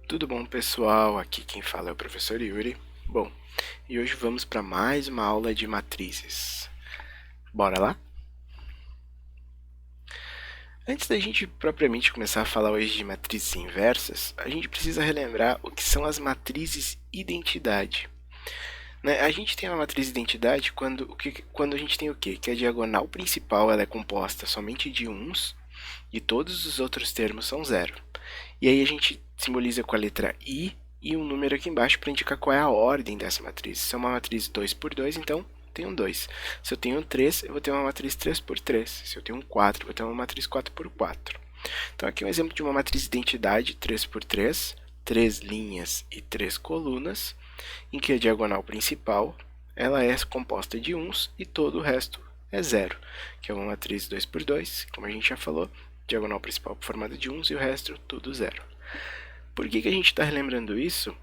Tudo bom, pessoal? Aqui quem fala é o professor Yuri. Bom, e hoje vamos para mais uma aula de matrizes. Bora lá? Antes da gente propriamente começar a falar hoje de matrizes inversas, a gente precisa relembrar o que são as matrizes identidade. A gente tem uma matriz identidade quando a gente tem o quê? Que a diagonal principal ela é composta somente de uns e todos os outros termos são zero. E aí a gente simboliza com a letra I e um número aqui embaixo para indicar qual é a ordem dessa matriz. Se é uma matriz 2 por 2, então tem um 2. Se eu tenho um 3, eu vou ter uma matriz 3 por 3. Se eu tenho um 4, eu vou ter uma matriz 4 por 4. Então aqui é um exemplo de uma matriz identidade 3 por 3, 3 linhas e 3 colunas, em que a diagonal principal ela é composta de uns e todo o resto é zero, que é uma matriz 2 por 2, como a gente já falou, diagonal principal formada de uns e o resto tudo zero. Por que a gente está relembrando isso?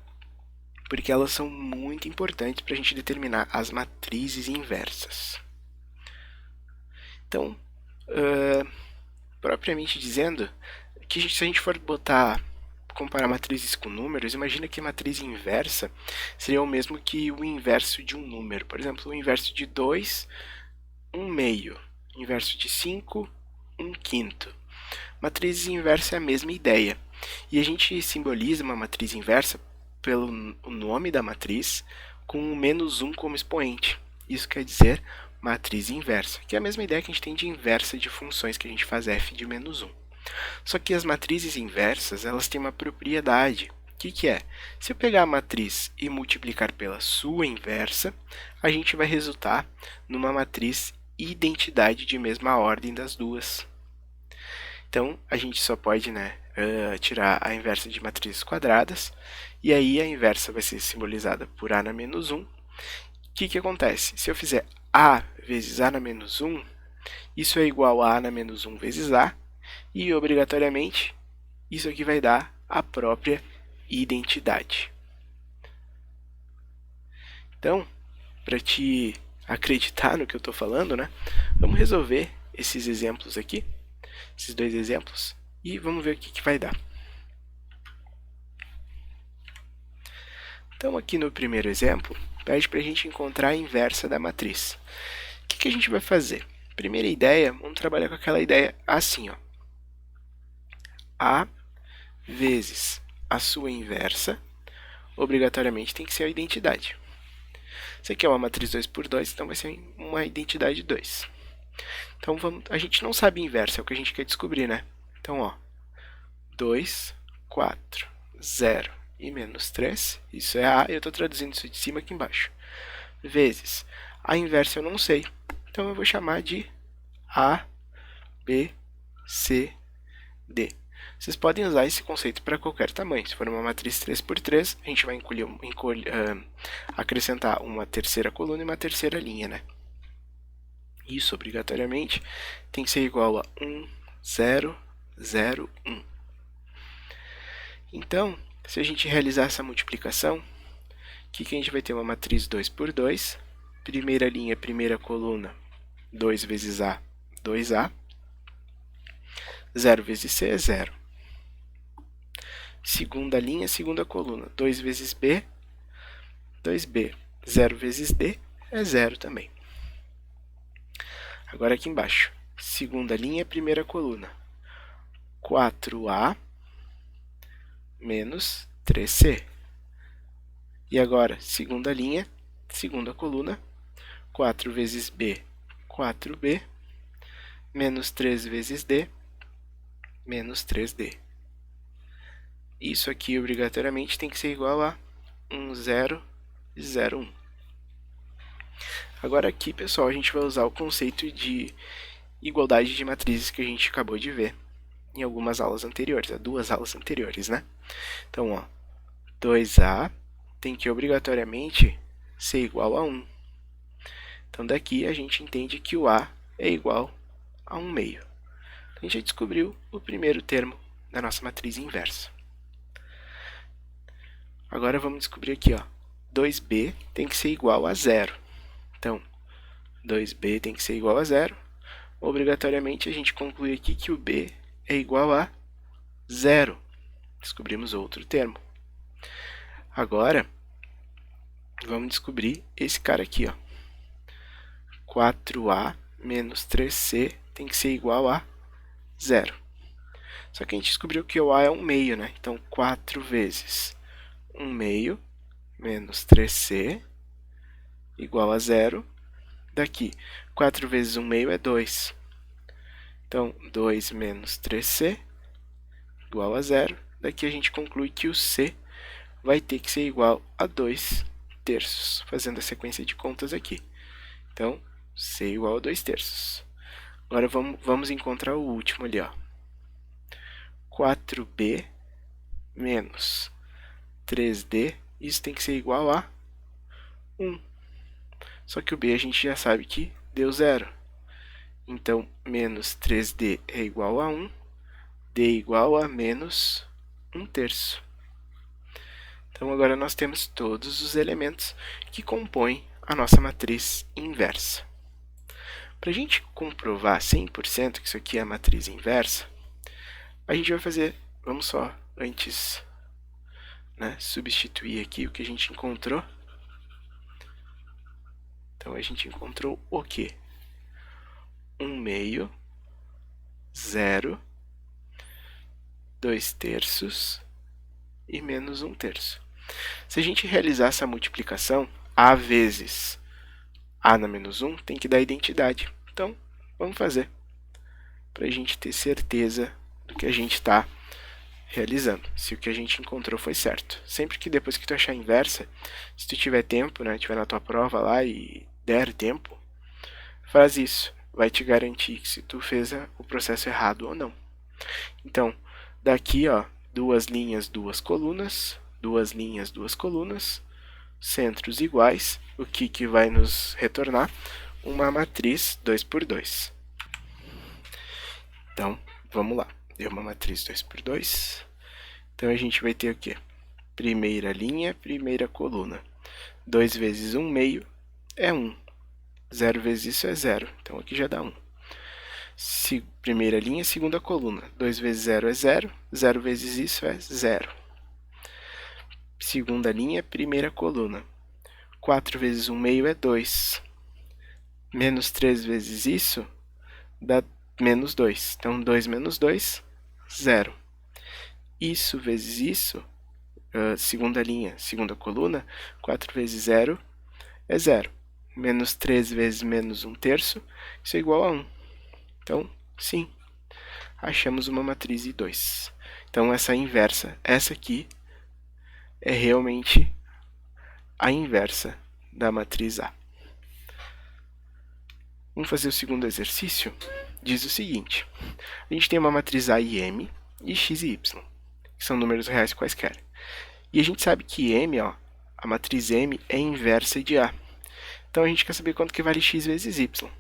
Porque elas são muito importantes para a gente determinar as matrizes inversas. Então, propriamente dizendo, se a gente for comparar matrizes com números, imagina que a matriz inversa seria o mesmo que o inverso de um número. Por exemplo, o inverso de 2, 1 meio. Inverso de 5, 1 quinto. Matriz inversa é a mesma ideia. E a gente simboliza uma matriz inversa pelo nome da matriz com o menos 1 como expoente. Isso quer dizer matriz inversa, que é a mesma ideia que a gente tem de inversa de funções, que a gente faz f de menos 1. Só que as matrizes inversas elas têm uma propriedade. O que é? Se eu pegar a matriz e multiplicar pela sua inversa, a gente vai resultar numa matriz identidade de mesma ordem das duas. Então, a gente só pode tirar a inversa de matrizes quadradas, e aí a inversa vai ser simbolizada por a na menos 1. O que acontece? Se eu fizer a vezes a na menos 1, isso é igual a na menos 1 vezes a, e obrigatoriamente isso aqui vai dar a própria identidade. Então, para te acreditar no que eu estou falando, vamos resolver esses exemplos aqui, esses dois exemplos, e vamos ver o que vai dar. Então, aqui no primeiro exemplo, pede para a gente encontrar a inversa da matriz. O que a gente vai fazer? Primeira ideia, vamos trabalhar com aquela ideia assim, ó. A vezes a sua inversa, obrigatoriamente tem que ser a identidade. Isso aqui é uma matriz 2 por 2, então vai ser uma identidade 2. Então, a gente não sabe inversa, é o que a gente quer descobrir, né? Então, ó, 2, 4, 0 e menos 3, isso é A, eu estou traduzindo isso de cima aqui embaixo, vezes a inversa eu não sei, então eu vou chamar de A, B, C, D. Vocês podem usar esse conceito para qualquer tamanho. Se for uma matriz 3 por 3, a gente vai acrescentar uma terceira coluna e uma terceira linha, né? Isso, obrigatoriamente, tem que ser igual a 1, 0, 0, 1. Então, se a gente realizar essa multiplicação, aqui que a gente vai ter uma matriz 2 por 2, primeira linha, primeira coluna, 2 vezes A, 2A, 0 vezes C é 0. Segunda linha, segunda coluna, 2 vezes B, 2B, 0 vezes D é 0 também. Agora aqui embaixo, segunda linha, primeira coluna, 4A menos 3C. E agora, segunda linha, segunda coluna, 4 vezes B, 4B, menos 3 vezes D, menos 3D. Isso aqui, obrigatoriamente, tem que ser igual a 1, 0, 0, 1. Agora aqui, pessoal, a gente vai usar o conceito de igualdade de matrizes que a gente acabou de ver em algumas aulas anteriores, duas aulas anteriores, né? Então, ó, 2A tem que obrigatoriamente ser igual a 1. Então, daqui a gente entende que o A é igual a 1 meio. Então, a gente já descobriu o primeiro termo da nossa matriz inversa. Agora vamos descobrir aqui, ó, 2B tem que ser igual a 0. Então, 2B tem que ser igual a 0. Obrigatoriamente, a gente conclui aqui que o B é igual a 0. Descobrimos outro termo. Agora, vamos descobrir esse cara aqui, ó. 4a menos 3c tem que ser igual a 0. Só que a gente descobriu que o a é 1 meio, né? Então, 4 vezes 1 meio menos 3c igual a 0. Daqui, 4 vezes 1 meio é 2. Então, 2 menos 3c igual a 0. Daqui a gente conclui que o c vai ter que ser igual a 2 terços, fazendo a sequência de contas aqui. Então, c igual a 2 terços. Agora vamos encontrar o último ali, ó. 4b menos 3d, isso tem que ser igual a 1. Só que o b a gente já sabe que deu 0. Então, menos 3d é igual a 1, d igual a menos 1 terço. Então, agora nós temos todos os elementos que compõem a nossa matriz inversa. Para a gente comprovar 100% que isso aqui é a matriz inversa, a gente vai fazer, vamos só antes, né, substituir aqui o que a gente encontrou. Então, a gente encontrou o quê? 1 meio, 0, 2 terços e menos 1 terço. Se a gente realizar essa multiplicação, a vezes a na menos 1 tem que dar identidade. Então, vamos fazer, para a gente ter certeza do que a gente está realizando, se o que a gente encontrou foi certo. Sempre que depois que tu achar a inversa, se tu tiver tempo, né, tiver na tua prova lá e der tempo, faz isso. Vai te garantir que se tu fez o processo errado ou não. Então, daqui, ó, 2 linhas, 2 colunas, 2 linhas, 2 colunas, centros iguais, o que vai nos retornar? Uma matriz 2 por 2. Então, vamos lá. Deu uma matriz 2 por 2. Então, a gente vai ter o quê? Primeira linha, primeira coluna. 2 vezes 1 meio é 1. 0 vezes isso é 0. Então, aqui já dá 1. Primeira linha, segunda coluna. 2 vezes 0 é 0. 0 vezes isso é 0. Segunda linha, primeira coluna. 4 vezes 1 meio é 2. Menos 3 vezes isso dá menos 2. Então, 2 menos 2, 0. Isso vezes isso, segunda linha, segunda coluna, 4 vezes 0 é 0. Menos 3 vezes menos 1 terço, isso é igual a 1. Então, sim, achamos uma matriz I2. Então, essa inversa, essa aqui, é realmente a inversa da matriz A. Vamos fazer o segundo exercício? Diz o seguinte: a gente tem uma matriz A e M, e x e y, que são números reais quaisquer. E a gente sabe que M, ó, a matriz M é inversa de A. Então, a gente quer saber quanto que vale x vezes y.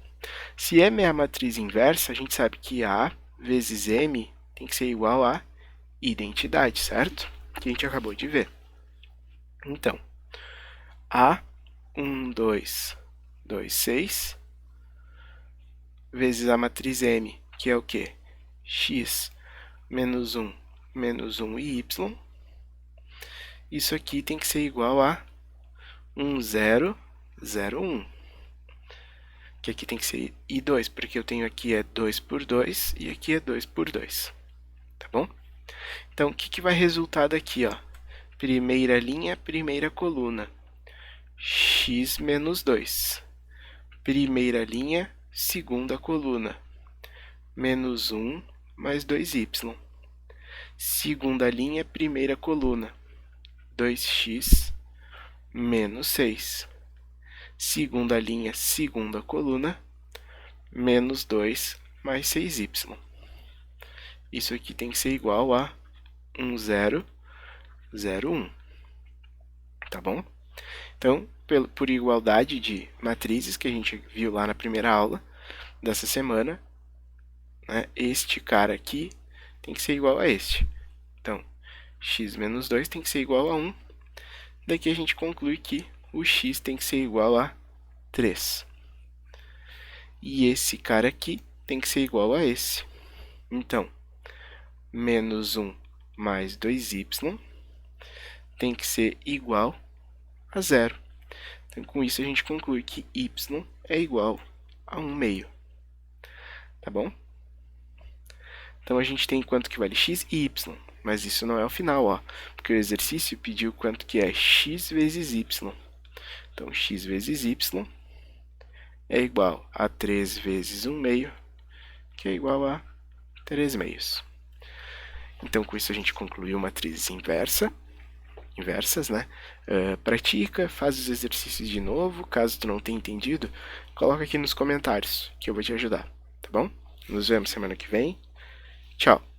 Se M é a matriz inversa, a gente sabe que A vezes M tem que ser igual a identidade, certo? Que a gente acabou de ver. Então, A, 1, 2, 2, 6, vezes a matriz M, que é o quê? X menos 1 e y. Isso aqui tem que ser igual a 1, 0, 0, 1. Que aqui tem que ser I2, porque eu tenho aqui é 2 por 2 e aqui é 2 por 2. Tá bom? Então, o que vai resultar daqui, ó? Primeira linha, primeira coluna. X menos 2. Primeira linha, segunda coluna. Menos 1 mais 2y. Segunda linha, primeira coluna. 2x menos 6. Segunda linha, segunda coluna, menos 2 mais 6y. Isso aqui tem que ser igual a 1, 0, 0, 1. Tá bom? Então, por igualdade de matrizes que a gente viu lá na primeira aula dessa semana, né, este cara aqui tem que ser igual a este. Então, x menos 2 tem que ser igual a 1. Daqui a gente conclui que o x tem que ser igual a 3. E esse cara aqui tem que ser igual a esse. Então, menos 1 mais 2y tem que ser igual a zero. Então, com isso, a gente conclui que y é igual a 1 meio. Tá bom? Então, a gente tem quanto que vale x e y. Mas isso não é o final, ó, porque o exercício pediu quanto que é x vezes y. Então, x vezes y é igual a 3 vezes 1 meio, que é igual a 3 meios. Então, com isso, a gente concluiu matrizes inversas, né? Pratica, faz os exercícios de novo. Caso tu não tenha entendido, coloca aqui nos comentários, que eu vou te ajudar, tá bom? Nos vemos semana que vem. Tchau!